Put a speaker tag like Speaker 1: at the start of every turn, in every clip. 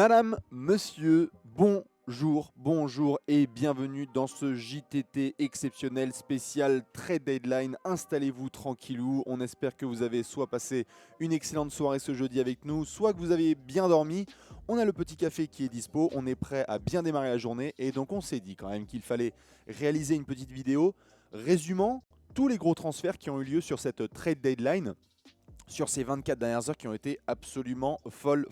Speaker 1: Madame, monsieur, bonjour et bienvenue dans ce JTT exceptionnel spécial trade deadline. Installez-vous tranquillou, on espère que vous avez soit passé une excellente soirée ce jeudi avec nous, soit que vous avez bien dormi. On a le petit café qui est dispo, on est prêt à bien démarrer la journée et donc on s'est dit quand même qu'il fallait réaliser une petite vidéo résumant tous les gros transferts qui ont eu lieu sur cette trade deadline, sur ces 24 dernières heures qui ont été absolument folles.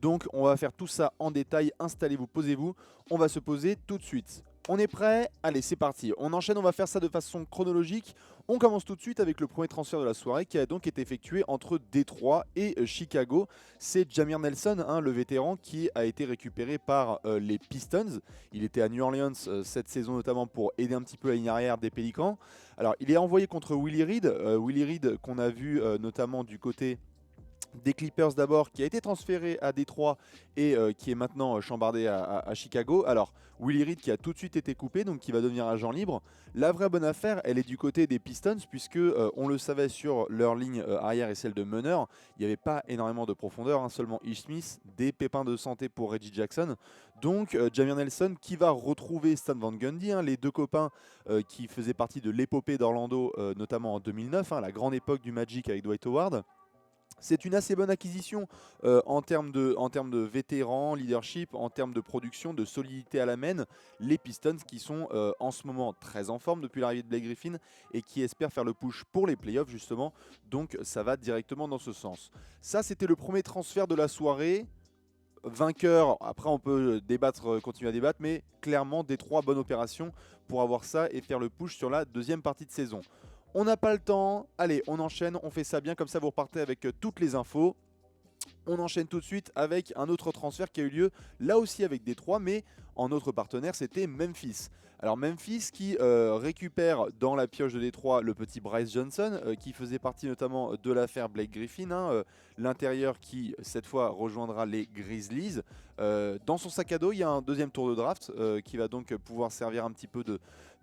Speaker 1: Donc on va faire tout ça en détail, installez-vous, posez-vous, on va se poser tout de suite. On est prêt? Allez, c'est parti. On enchaîne, on va faire ça de façon chronologique. On commence tout de suite avec le premier transfert de la soirée qui a donc été effectué entre Détroit et Chicago. C'est Jameer Nelson, le vétéran, qui a été récupéré par les Pistons. Il était à New Orleans cette saison notamment pour aider un petit peu la ligne arrière des Pélicans. Alors, il est envoyé contre Willie Reed. Willie Reed qu'on a vu notamment du côté des Clippers d'abord, qui a été transféré à Détroit et qui est maintenant chambardé à Chicago. Alors, Willie Reed qui a tout de suite été coupé, donc qui va devenir agent libre. La vraie bonne affaire, elle est du côté des Pistons, puisque on le savait sur leur ligne arrière et celle de meneur, il n'y avait pas énormément de profondeur, seulement Ish Smith, des pépins de santé pour Reggie Jackson. Donc, Jameer Nelson qui va retrouver Stan Van Gundy, les deux copains qui faisaient partie de l'épopée d'Orlando, notamment en 2009, la grande époque du Magic avec Dwight Howard. C'est une assez bonne acquisition en termes de vétérans, leadership, en termes de production, de solidité à la main. Les Pistons qui sont en ce moment très en forme depuis l'arrivée de Blake Griffin et qui espèrent faire le push pour les playoffs justement. Donc ça va directement dans ce sens. Ça c'était le premier transfert de la soirée. Vainqueur, après on peut débattre, continuer à débattre, mais clairement des trois bonnes opérations pour avoir ça et faire le push sur la deuxième partie de saison. On n'a pas le temps, allez on enchaîne, on fait ça bien, comme ça vous repartez avec toutes les infos. On enchaîne tout de suite avec un autre transfert qui a eu lieu là aussi avec Détroit, mais en autre partenaire, c'était Memphis. Alors Memphis qui récupère dans la pioche de Détroit le petit Bryce Johnson, qui faisait partie notamment de l'affaire Blake Griffin, l'intérieur qui cette fois rejoindra les Grizzlies. Dans son sac à dos, il y a un deuxième tour de draft qui va donc pouvoir servir un petit peu de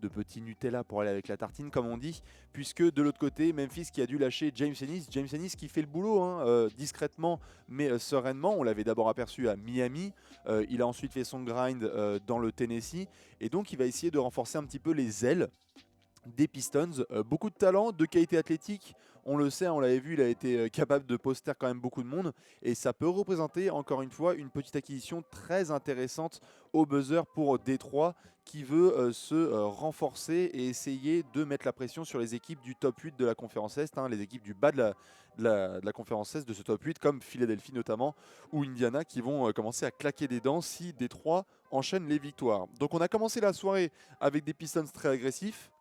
Speaker 1: petit Nutella pour aller avec la tartine comme on dit, puisque de l'autre côté, Memphis qui a dû lâcher James Ennis qui fait le boulot discrètement mais sereinement. On l'avait d'abord aperçu à Miami, il a ensuite fait son grind dans le Tennessee et donc il va essayer de renforcer un petit peu les ailes des Pistons. Beaucoup de talent, de qualité athlétique, on le sait, on l'avait vu, il a été capable de poster quand même beaucoup de monde et ça peut représenter encore une fois une petite acquisition très intéressante au buzzer pour Détroit qui veut se renforcer et essayer de mettre la pression sur les équipes du top 8 de la conférence Est, les équipes du bas de la conférence Est de ce top 8 comme Philadelphie notamment ou Indiana qui vont commencer à claquer des dents si Détroit enchaîne les victoires. Donc on a commencé la soirée avec des Pistons très agressifs,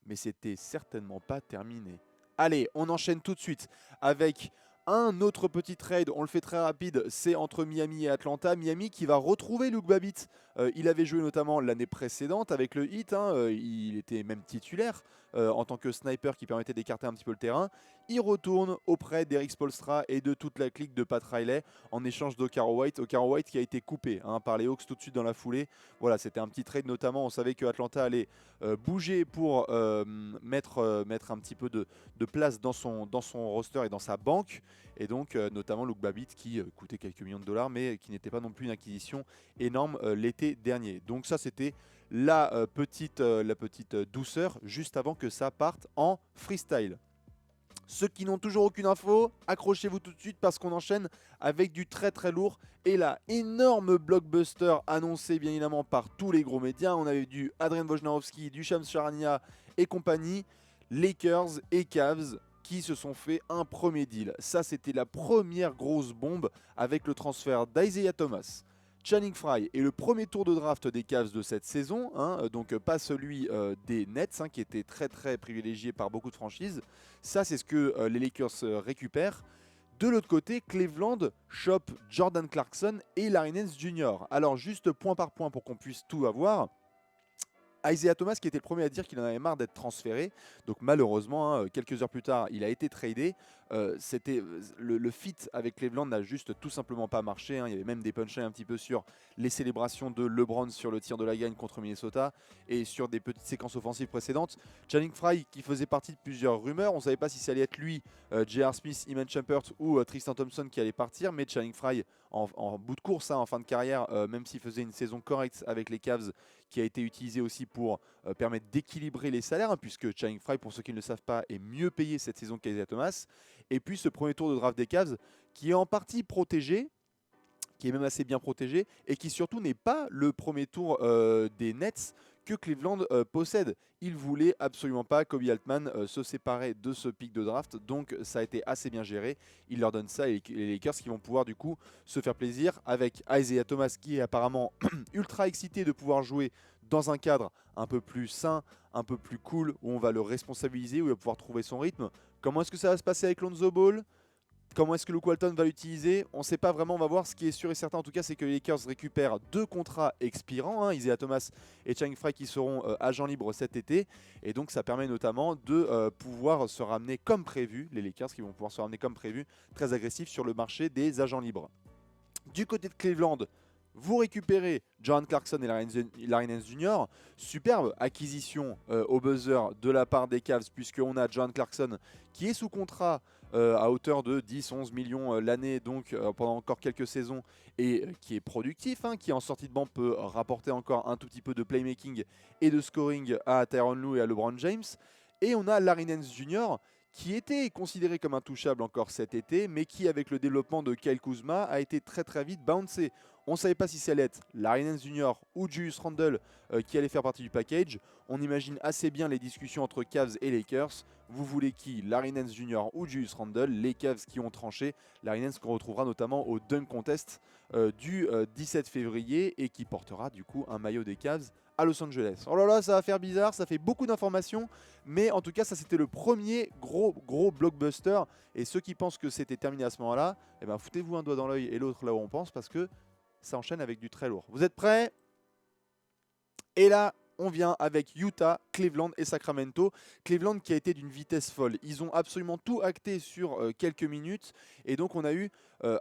Speaker 1: mais c'était certainement pas terminé. Allez, on enchaîne tout de suite avec un autre petit trade, on le fait très rapide, c'est entre Miami et Atlanta. Miami qui va retrouver Luke Babbitt. Il avait joué notamment l'année précédente avec le Heat, il était même titulaire en tant que sniper qui permettait d'écarter un petit peu le terrain. Il retourne auprès d'Eric Spoelstra et de toute la clique de Pat Riley en échange d'Okaro White. Okaro White qui a été coupé par les Hawks tout de suite dans la foulée. Voilà, c'était un petit trade notamment, on savait que Atlanta allait bouger pour mettre un petit peu de place dans son roster et dans sa banque. Et donc notamment Luke Babbitt qui coûtait quelques millions de dollars mais qui n'était pas non plus une acquisition énorme l'été dernier. Donc ça c'était la petite douceur juste avant que ça parte en freestyle. Ceux qui n'ont toujours aucune info, accrochez-vous tout de suite parce qu'on enchaîne avec du très très lourd et la énorme blockbuster annoncé bien évidemment par tous les gros médias. On avait du Adrian Wojnarowski, du Shams Charania et compagnie, Lakers et Cavs qui se sont fait un premier deal. Ça c'était la première grosse bombe avec le transfert d'Isaiah Thomas, Channing Frye et le premier tour de draft des Cavs de cette saison, donc pas celui des Nets qui était très très privilégié par beaucoup de franchises. Ça c'est ce que les Lakers récupèrent. De l'autre côté, Cleveland chope Jordan Clarkson et Larry Nance Jr. Alors juste point par point pour qu'on puisse tout avoir. Isaiah Thomas qui était le premier à dire qu'il en avait marre d'être transféré. Donc malheureusement, quelques heures plus tard, il a été tradé. Le fit avec Cleveland n'a juste tout simplement pas marché. Il y avait même des punchlines un petit peu sur les célébrations de LeBron sur le tir de la gagne contre Minnesota et sur des petites séquences offensives précédentes. Channing Frye qui faisait partie de plusieurs rumeurs. On ne savait pas si ça allait être lui, J.R. Smith, Iman Shumpert ou Tristan Thompson qui allait partir. Mais Channing Frye en bout de course, hein, en fin de carrière, même s'il faisait une saison correcte avec les Cavs, qui a été utilisée aussi pour permettre d'équilibrer les salaires, hein, puisque Channing Frye, pour ceux qui ne le savent pas, est mieux payé cette saison qu'Isaiah Thomas. Et puis ce premier tour de draft des Cavs, qui est en partie protégé, qui est même assez bien protégé, et qui surtout n'est pas le premier tour des Nets que Cleveland possède. Il voulait absolument pas, Kobe Altman, se séparer de ce pic de draft, donc ça a été assez bien géré. Il leur donne ça et les Lakers qui vont pouvoir du coup se faire plaisir avec Isaiah Thomas qui est apparemment ultra excité de pouvoir jouer dans un cadre un peu plus sain, un peu plus cool, où on va le responsabiliser, où il va pouvoir trouver son rythme. Comment est-ce que ça va se passer avec Lonzo Ball ? Comment est-ce que Luke Walton va l'utiliser? On ne sait pas vraiment, on va voir. Ce qui est sûr et certain en tout cas, c'est que les Lakers récupèrent 2 contrats expirants, hein, Isaiah Thomas et Channing Frye qui seront agents libres cet été. Et donc ça permet notamment de pouvoir se ramener comme prévu, les Lakers qui vont pouvoir se ramener comme prévu, très agressifs sur le marché des agents libres. Du côté de Cleveland, vous récupérez Jordan Clarkson et Larry Nance Jr. Superbe acquisition au buzzer de la part des Cavs, puisqu'on a Jordan Clarkson qui est sous contrat à hauteur de 10-11 millions l'année, donc pendant encore quelques saisons, et qui est productif, hein, qui en sortie de banc peut rapporter encore un tout petit peu de playmaking et de scoring à Tyronn Lue et à LeBron James. Et on a Larry Nance Jr. qui était considéré comme intouchable encore cet été, mais qui, avec le développement de Kyle Kuzma, a été très très vite bouncé. On ne savait pas si ça allait être Larry Nance Jr. ou Julius Randle qui allait faire partie du package. On imagine assez bien les discussions entre Cavs et Lakers. Vous voulez qui? Larry Nance Jr. ou Julius Randle? Les Cavs qui ont tranché. Larry Nance qu'on retrouvera notamment au Dunk Contest du 17 février et qui portera du coup un maillot des Cavs à Los Angeles. Oh là là, ça va faire bizarre, ça fait beaucoup d'informations, mais en tout cas, ça c'était le premier gros blockbuster. Et ceux qui pensent que c'était terminé à ce moment-là, eh ben, foutez-vous un doigt dans l'œil et l'autre là où on pense, parce que ça enchaîne avec du très lourd. Vous êtes prêts? Et là, on vient avec Utah, Cleveland et Sacramento. Cleveland qui a été d'une vitesse folle. Ils ont absolument tout acté sur quelques minutes. Et donc on a eu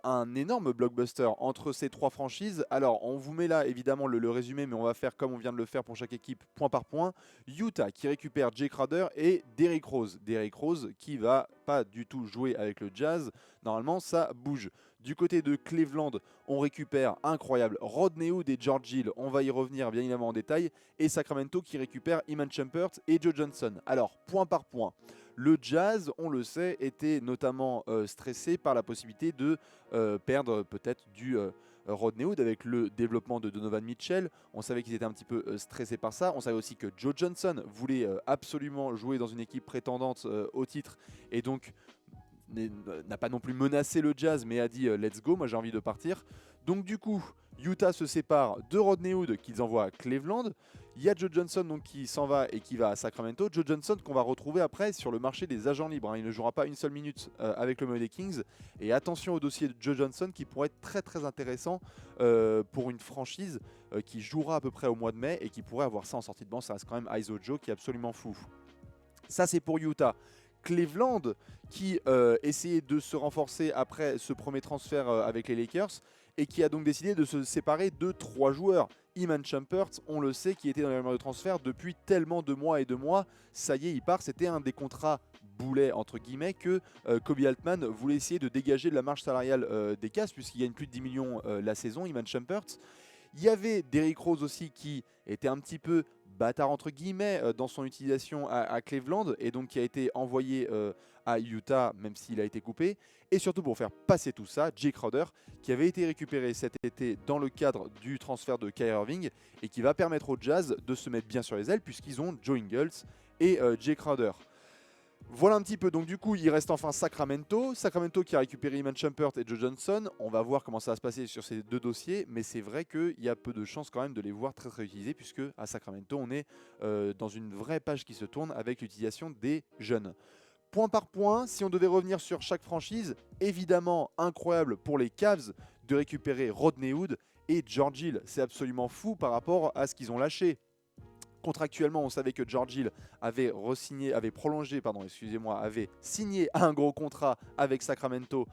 Speaker 1: un énorme blockbuster entre ces 3 franchises. Alors on vous met là évidemment le résumé, mais on va faire comme on vient de le faire pour chaque équipe, point par point. Utah qui récupère Jay Crowder et Derrick Rose. Derrick Rose qui va pas du tout jouer avec le Jazz. Normalement ça bouge. Du côté de Cleveland, on récupère, incroyable, Rodney Hood et George Hill. On va y revenir bien évidemment en détail. Et Sacramento qui récupère Iman Shumpert et Joe Johnson. Alors, point par point. Le Jazz, on le sait, était notamment stressé par la possibilité de perdre peut-être du Rodney Hood avec le développement de Donovan Mitchell. On savait qu'ils étaient un petit peu stressés par ça. On savait aussi que Joe Johnson voulait absolument jouer dans une équipe prétendante au titre. Et donc n'a pas non plus menacé le Jazz, mais a dit let's go, moi j'ai envie de partir. Donc du coup, Utah se sépare de Rodney Hood qu'ils envoient à Cleveland. Il y a Joe Johnson donc, qui s'en va et qui va à Sacramento. Joe Johnson qu'on va retrouver après sur le marché des agents libres, hein. Il ne jouera pas une seule minute avec le maillot des Kings. Et attention au dossier de Joe Johnson qui pourrait être très très intéressant pour une franchise qui jouera à peu près au mois de mai et qui pourrait avoir ça en sortie de banc. Ça reste quand même ISO Joe qui est absolument fou. Ça c'est pour Utah. Cleveland qui essayait de se renforcer après ce premier transfert avec les Lakers et qui a donc décidé de se séparer de 3 joueurs. Iman Shumpert, on le sait, qui était dans les rumeurs de transfert depuis tellement de mois et de mois. Ça y est, il part. C'était un des contrats boulets, entre guillemets, que Kobe Altman voulait essayer de dégager de la marge salariale des Cavs, puisqu'il gagne plus de 10 millions la saison, Iman Shumpert. Il y avait Derrick Rose aussi qui était un petit peu bâtard entre guillemets dans son utilisation à Cleveland et donc qui a été envoyé à Utah même s'il a été coupé. Et surtout pour faire passer tout ça, Jay Crowder qui avait été récupéré cet été dans le cadre du transfert de Kyrie Irving et qui va permettre au Jazz de se mettre bien sur les ailes puisqu'ils ont Joe Ingles et Jay Crowder. Voilà un petit peu, donc du coup il reste enfin Sacramento qui a récupéré Iman Shumpert et Joe Johnson. On va voir comment ça va se passer sur ces 2 dossiers, mais c'est vrai qu'il y a peu de chances quand même de les voir très très utilisés puisque à Sacramento on est dans une vraie page qui se tourne avec l'utilisation des jeunes. Point par point, si on devait revenir sur chaque franchise, évidemment incroyable pour les Cavs de récupérer Rodney Hood et George Hill. C'est absolument fou par rapport à ce qu'ils ont lâché. Contractuellement, on savait que George Hill avait signé un gros contrat avec Sacramento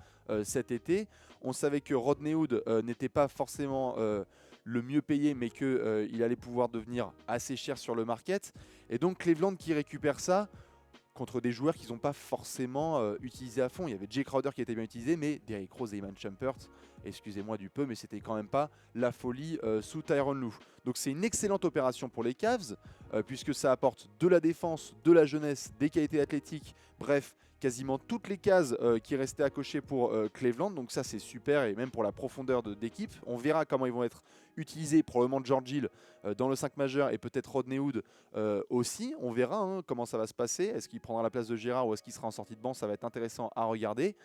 Speaker 1: cet été. On savait que Rodney Hood n'était pas forcément le mieux payé, mais qu'il allait pouvoir devenir assez cher sur le market. Et donc Cleveland qui récupère ça, contre des joueurs qu'ils n'ont pas forcément utilisés à fond. Il y avait Jay Crowder qui était bien utilisé, mais Derrick Rose et Iman Shumpert, excusez-moi du peu, mais c'était quand même pas la folie sous Tyronn Lue. Donc c'est une excellente opération pour les Cavs, puisque ça apporte de la défense, de la jeunesse, des qualités athlétiques, bref, quasiment toutes les cases qui restaient à cocher pour Cleveland. Donc ça c'est super, et même pour la profondeur d'équipe. On verra comment ils vont être utilisés, probablement George Hill dans le 5 majeur et peut-être Rodney Hood aussi. On verra comment ça va se passer. Est-ce qu'il prendra la place de Gérard ou est-ce qu'il sera en sortie de banc? Ça va être intéressant à regarder.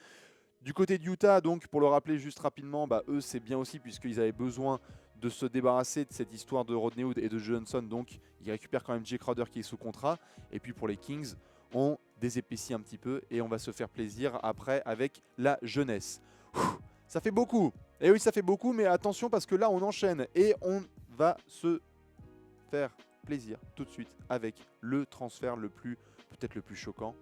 Speaker 1: Du côté de Utah, donc, pour le rappeler juste rapidement, eux c'est bien aussi puisqu'ils avaient besoin de se débarrasser de cette histoire de Rodney Hood et de Johnson. Donc ils récupèrent quand même Jay Crowder qui est sous contrat. Et puis pour les Kings, on désépaissit un petit peu et on va se faire plaisir après avec la jeunesse. Ça fait beaucoup. Et oui, ça fait beaucoup, mais attention parce que là on enchaîne et on va se faire plaisir tout de suite avec le transfert peut-être le plus choquant.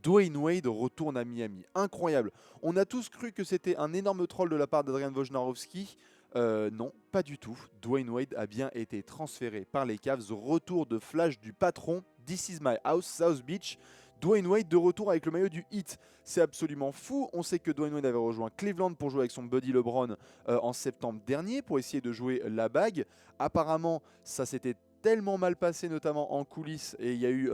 Speaker 1: Dwayne Wade retourne à Miami. Incroyable. On a tous cru que c'était un énorme troll de la part d'Adrian Wojnarowski. Non, pas du tout. Dwayne Wade a bien été transféré par les Cavs. Retour de flash du patron. This is my house, South Beach. Dwayne Wade de retour avec le maillot du Heat. C'est absolument fou. On sait que Dwayne Wade avait rejoint Cleveland pour jouer avec son buddy LeBron en septembre dernier pour essayer de jouer la bague. Apparemment, ça s'était tellement mal passé, notamment en coulisses, et il y a eu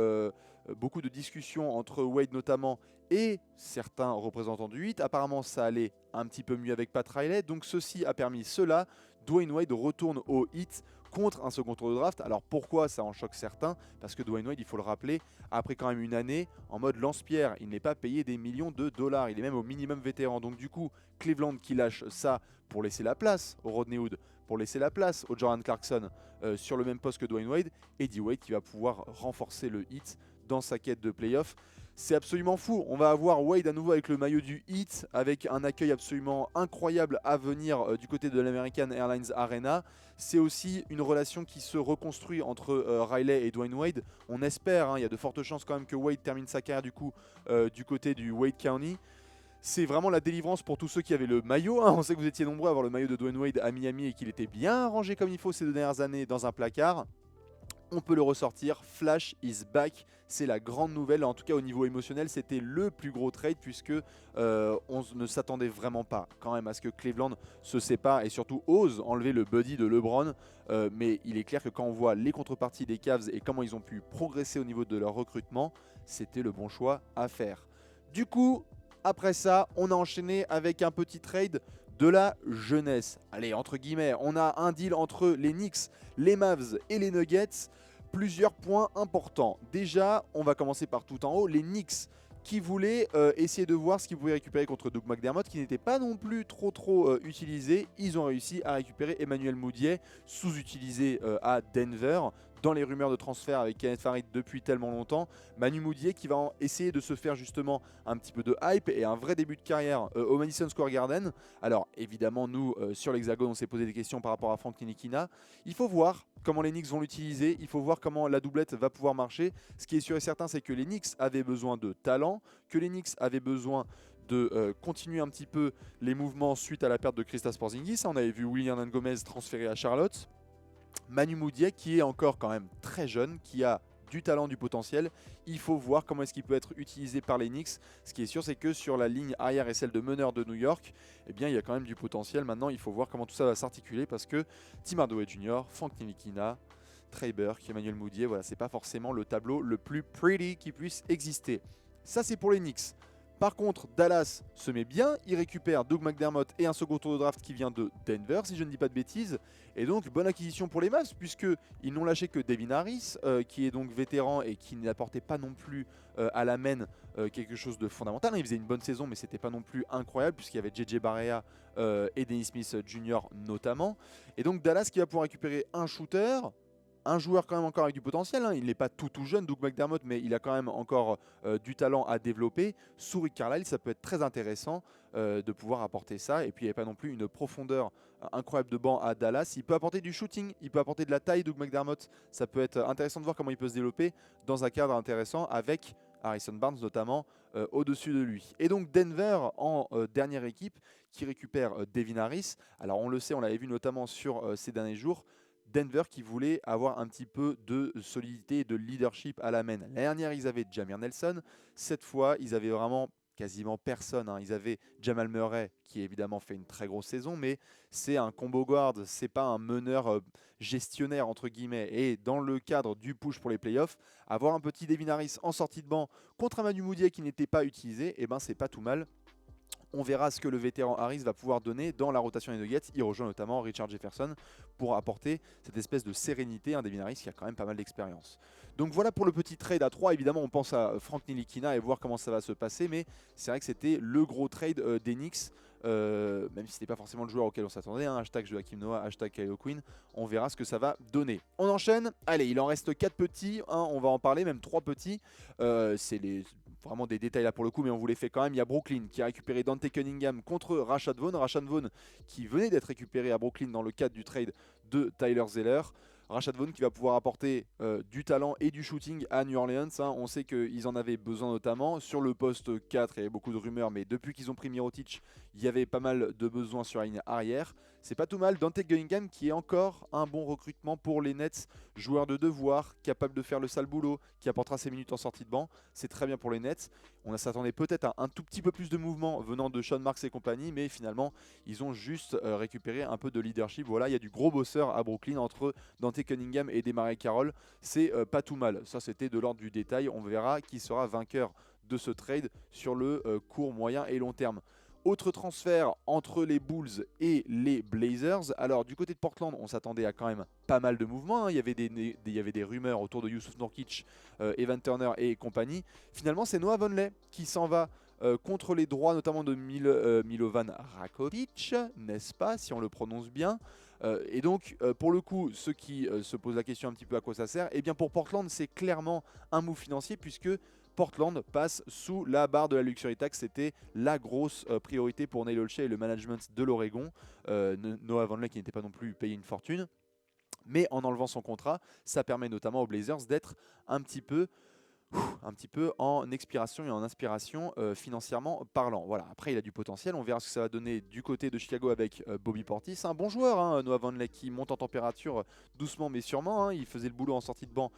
Speaker 1: beaucoup de discussions entre Wade notamment et certains représentants du Heat. Apparemment, ça allait un petit peu mieux avec Pat Riley, donc ceci a permis cela. Dwayne Wade retourne au Heat contre un second tour de draft. Alors pourquoi ça en choque certains? Parce que Dwayne Wade, il faut le rappeler, après quand même une année en mode lance-pierre, il n'est pas payé des millions de dollars, il est même au minimum vétéran. Donc du coup, Cleveland qui lâche ça pour laisser la place au Rodney Hood, pour laisser la place au Jordan Clarkson sur le même poste que Dwayne Wade, et Eddie Wade qui va pouvoir renforcer le Heat dans sa quête de playoff. C'est absolument fou. On va avoir Wade à nouveau avec le maillot du Heat, avec un accueil absolument incroyable à venir du côté de l'American Airlines Arena. C'est aussi une relation qui se reconstruit entre Riley et Dwayne Wade. On espère, il y a de fortes chances quand même que Wade termine sa carrière du côté du Wade County. C'est vraiment la délivrance pour tous ceux qui avaient le maillot. On sait que vous étiez nombreux à avoir le maillot de Dwayne Wade à Miami et qu'il était bien rangé comme il faut ces 2 dernières années dans un placard. On peut le ressortir, Flash is back, c'est la grande nouvelle, en tout cas au niveau émotionnel c'était le plus gros trade puisque on ne s'attendait vraiment pas quand même à ce que Cleveland se sépare et surtout ose enlever le buddy de LeBron, mais il est clair que quand on voit les contreparties des Cavs et comment ils ont pu progresser au niveau de leur recrutement, c'était le bon choix à faire. Du coup, après ça, on a enchaîné avec un petit trade de la jeunesse. Allez, entre guillemets, on a un deal entre les Knicks, les Mavs et les Nuggets. Plusieurs points importants. Déjà, on va commencer par tout en haut. Les Knicks qui voulaient essayer de voir ce qu'ils pouvaient récupérer contre Doug McDermott, qui n'était pas non plus trop utilisé. Ils ont réussi à récupérer Emmanuel Mudiay, sous-utilisé à Denver, dans les rumeurs de transfert avec Kenneth Faried depuis tellement longtemps. Manu Mudiay qui va essayer de se faire justement un petit peu de hype et un vrai début de carrière au Madison Square Garden. Alors évidemment nous sur l'Hexagone on s'est posé des questions par rapport à Frank Ntilikina. Il faut voir comment les Knicks vont l'utiliser, il faut voir comment la doublette va pouvoir marcher. Ce qui est sûr et certain c'est que les Knicks avaient besoin de talent, que les Knicks avaient besoin de continuer un petit peu les mouvements suite à la perte de Kristaps Porzingis. On avait vu William Gomez transféré à Charlotte. Manu Mudiay qui est encore quand même très jeune, qui a du talent, du potentiel. Il faut voir comment est-ce qu'il peut être utilisé par les Knicks. Ce qui est sûr, c'est que sur la ligne arrière et celle de meneur de New York, eh bien, il y a quand même du potentiel. Maintenant, il faut voir comment tout ça va s'articuler parce que Tim Hardaway Jr., Frank Ntilikina, Trey Burke, Emmanuel Mudiay, voilà, c'est pas forcément le tableau le plus pretty qui puisse exister. Ça, c'est pour les Knicks. Par contre, Dallas se met bien, il récupère Doug McDermott et un second tour de draft qui vient de Denver, si je ne dis pas de bêtises. Et donc, bonne acquisition pour les Mavs, puisqu'ils n'ont lâché que Devin Harris, qui est donc vétéran et qui n'apportait pas non plus à la main quelque chose de fondamental. Il faisait une bonne saison, mais c'était pas non plus incroyable, puisqu'il y avait JJ Barea et Dennis Smith Jr. notamment. Et donc, Dallas qui va pouvoir récupérer un shooter, un joueur quand même encore avec du potentiel, il n'est pas tout jeune, Doug McDermott, mais il a quand même encore du talent à développer. Sous Rick Carlisle, ça peut être très intéressant de pouvoir apporter ça. Et puis il n'y a pas non plus une profondeur incroyable de banc à Dallas. Il peut apporter du shooting, il peut apporter de la taille, Doug McDermott. Ça peut être intéressant de voir comment il peut se développer dans un cadre intéressant avec Harrison Barnes notamment au-dessus de lui. Et donc Denver en dernière équipe qui récupère Devin Harris. Alors on le sait, on l'avait vu notamment sur ces derniers jours. Denver qui voulait avoir un petit peu de solidité et de leadership à la main. L'année dernière, ils avaient Jameer Nelson. Cette fois, ils avaient vraiment quasiment personne, hein. Ils avaient Jamal Murray qui évidemment fait une très grosse saison, mais c'est un combo guard, c'est pas un meneur gestionnaire entre guillemets. Et dans le cadre du push pour les playoffs, avoir un petit Devin Harris en sortie de banc contre un Manu Mudiay qui n'était pas utilisé, et ben c'est pas tout mal. On verra ce que le vétéran Harris va pouvoir donner dans la rotation des Nuggets. Il rejoint notamment Richard Jefferson pour apporter cette espèce de sérénité. Un Devin Harris qui a quand même pas mal d'expérience. Donc voilà pour le petit trade à 3. Évidemment, on pense à Frank Ntilikina et voir comment ça va se passer. Mais c'est vrai que c'était le gros trade des Knicks. Même si ce n'était pas forcément le joueur auquel on s'attendait. Hein. Hashtag Joakim Noah, hashtag Kylo Quinn. On verra ce que ça va donner. On enchaîne. Allez, il en reste 4 petits. Hein, on va en parler, même 3 petits. C'est vraiment des détails là pour le coup, mais on vous les fait quand même. Il y a Brooklyn qui a récupéré Dante Cunningham contre Rashad Vaughn. Rashad Vaughn qui venait d'être récupéré à Brooklyn dans le cadre du trade de Tyler Zeller. Rashad Vaughn qui va pouvoir apporter du talent et du shooting à New Orleans. Hein. On sait qu'ils en avaient besoin notamment. Sur le poste 4, il y avait beaucoup de rumeurs, mais depuis qu'ils ont pris Mirotic, il y avait pas mal de besoins sur la ligne arrière. C'est pas tout mal. Dante Cunningham qui est encore un bon recrutement pour les Nets. Joueur de devoir, capable de faire le sale boulot, qui apportera ses minutes en sortie de banc. C'est très bien pour les Nets. On s'attendait peut-être à un tout petit peu plus de mouvement venant de Sean Marks et compagnie, mais finalement, ils ont juste récupéré un peu de leadership. Voilà, il y a du gros bosseur à Brooklyn entre Dante Cunningham et DeMarre Carroll. C'est pas tout mal. Ça, c'était de l'ordre du détail. On verra qui sera vainqueur de ce trade sur le court, moyen et long terme. Autre transfert entre les Bulls et les Blazers. Alors du côté de Portland, on s'attendait à quand même pas mal de mouvements. Hein. Il y avait des rumeurs autour de Yusuf Nurkic, Evan Turner et compagnie. Finalement, c'est Noah Vonleh qui s'en va contre les droits notamment de Milovan Rakovic, n'est-ce pas, si on le prononce bien. Et donc, pour le coup, ceux qui se posent la question un petit peu à quoi ça sert, eh bien pour Portland, c'est clairement un move financier puisque Portland passe sous la barre de la luxury tax. C'était la grosse priorité pour Neil Olshey et le management de l'Oregon. Noah Vonleh qui n'était pas non plus payé une fortune. Mais en enlevant son contrat, ça permet notamment aux Blazers d'être un petit peu en expiration et en inspiration financièrement parlant. Voilà. Après, il a du potentiel. On verra ce que ça va donner du côté de Chicago avec Bobby Portis. Un bon joueur, hein, Noah Vonleh, qui monte en température doucement mais sûrement. Hein. Il faisait le boulot en sortie de banc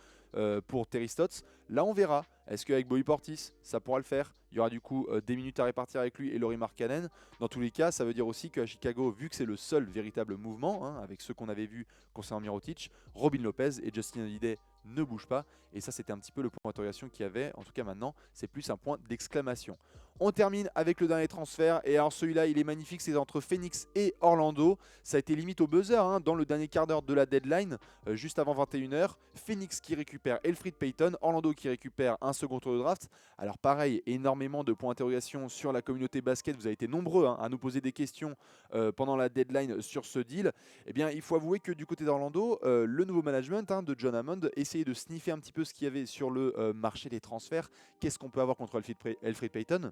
Speaker 1: pour Terry Stotts. Là, on verra. Est-ce qu'avec Bobby Portis, ça pourra le faire? Il y aura du coup des minutes à répartir avec lui et Lauri Markkanen. Dans tous les cas, ça veut dire aussi qu'à Chicago, vu que c'est le seul véritable mouvement, hein, avec ceux qu'on avait vus concernant Mirotic, Robin Lopez et Justin Holiday ne bougent pas. Et ça, c'était un petit peu le point d'interrogation qu'il y avait. En tout cas, maintenant, c'est plus un point d'exclamation. On termine avec le dernier transfert. Et alors, celui-là, il est magnifique. C'est entre Phoenix et Orlando. Ça a été limite au buzzer hein, dans le dernier quart d'heure de la deadline, juste avant 21h. Phoenix qui récupère Elfrid Payton. Orlando qui récupère un second tour de draft. Alors, pareil, énormément de points d'interrogation sur la communauté basket. Vous avez été nombreux hein, à nous poser des questions pendant la deadline sur ce deal. Eh bien, il faut avouer que du côté d'Orlando, le nouveau management hein, de John Hammond essayait de sniffer un petit peu ce qu'il y avait sur le marché des transferts. Qu'est-ce qu'on peut avoir contre Elfrid Payton?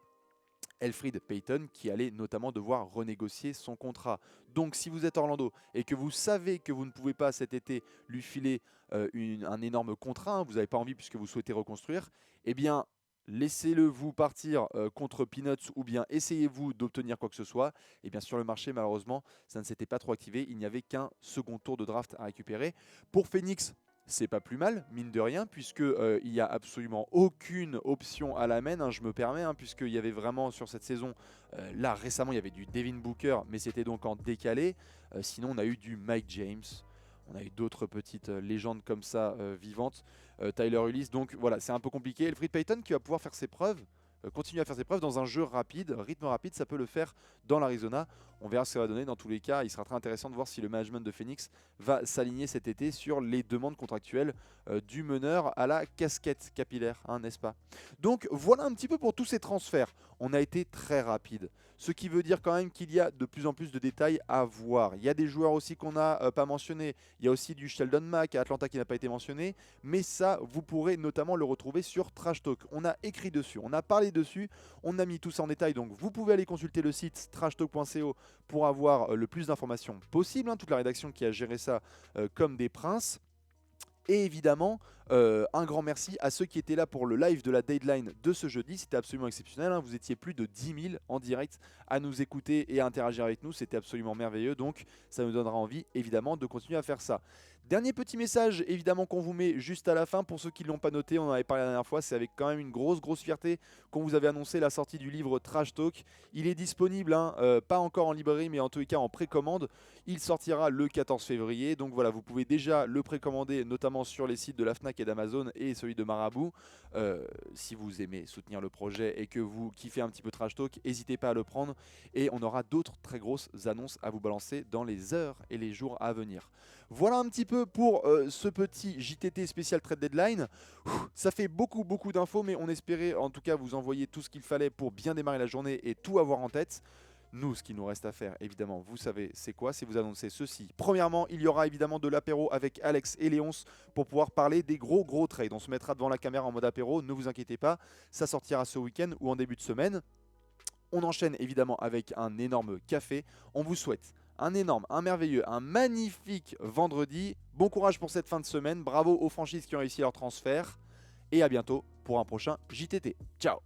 Speaker 1: Elfrid Payton qui allait notamment devoir renégocier son contrat. Donc si vous êtes Orlando et que vous savez que vous ne pouvez pas cet été lui filer un énorme contrat, hein, vous n'avez pas envie puisque vous souhaitez reconstruire, eh bien laissez-le vous partir contre Peanuts ou bien essayez-vous d'obtenir quoi que ce soit. Et bien sur le marché malheureusement ça ne s'était pas trop activé, il n'y avait qu'un second tour de draft à récupérer. Pour Phoenix, c'est pas plus mal, mine de rien, puisque il n'y a absolument aucune option à la main, hein, je me permets, hein, puisqu'il y avait vraiment sur cette saison, là récemment il y avait du Devin Booker, mais c'était donc en décalé. Sinon on a eu du Mike James, on a eu d'autres petites légendes comme ça vivantes, Tyler Ulis, donc voilà, c'est un peu compliqué. Elfrid Payton qui va pouvoir faire ses preuves, continuer à faire ses preuves dans un jeu rapide, rythme rapide, ça peut le faire dans l'Arizona. On verra ce que ça va donner. Dans tous les cas, il sera très intéressant de voir si le management de Phoenix va s'aligner cet été sur les demandes contractuelles du meneur à la casquette capillaire, hein, n'est-ce pas? Donc voilà un petit peu pour tous ces transferts. On a été très rapide. Ce qui veut dire quand même qu'il y a de plus en plus de détails à voir. Il y a des joueurs aussi qu'on n'a pas mentionnés. Il y a aussi du Sheldon Mack à Atlanta qui n'a pas été mentionné. Mais ça, vous pourrez notamment le retrouver sur Trash Talk. On a écrit dessus, on a parlé dessus, on a mis tout ça en détail. Donc vous pouvez aller consulter le site trashtalk.co pour avoir le plus d'informations possible. Hein, toute la rédaction qui a géré ça comme des princes. Et évidemment, un grand merci à ceux qui étaient là pour le live de la deadline de ce jeudi. C'était absolument exceptionnel. Hein. Vous étiez plus de 10 000 en direct à nous écouter et à interagir avec nous. C'était absolument merveilleux. Donc, ça nous donnera envie, évidemment, de continuer à faire ça. Dernier petit message, évidemment, qu'on vous met juste à la fin. Pour ceux qui ne l'ont pas noté, on en avait parlé la dernière fois, c'est avec quand même une grosse fierté qu'on vous avait annoncé la sortie du livre Trash Talk. Il est disponible, hein, pas encore en librairie, mais en tous les cas en précommande. Il sortira le 14 février. Donc voilà, vous pouvez déjà le précommander, notamment sur les sites de la Fnac et d'Amazon et celui de Marabout. Si vous aimez soutenir le projet et que vous kiffez un petit peu Trash Talk, n'hésitez pas à le prendre. Et on aura d'autres très grosses annonces à vous balancer dans les heures et les jours à venir. Voilà un petit peu pour ce petit JTT spécial Trade Deadline. Ça fait beaucoup d'infos, mais on espérait en tout cas vous envoyer tout ce qu'il fallait pour bien démarrer la journée et tout avoir en tête. Nous, ce qu'il nous reste à faire, évidemment, vous savez c'est quoi, c'est vous annoncer ceci. Premièrement, il y aura évidemment de l'apéro avec Alex et Léonce pour pouvoir parler des gros trades. On se mettra devant la caméra en mode apéro, ne vous inquiétez pas, ça sortira ce week-end ou en début de semaine. On enchaîne évidemment avec un énorme café. On vous souhaite un énorme, un merveilleux, un magnifique vendredi. Bon courage pour cette fin de semaine. Bravo aux franchises qui ont réussi leur transfert. Et à bientôt pour un prochain JTT. Ciao!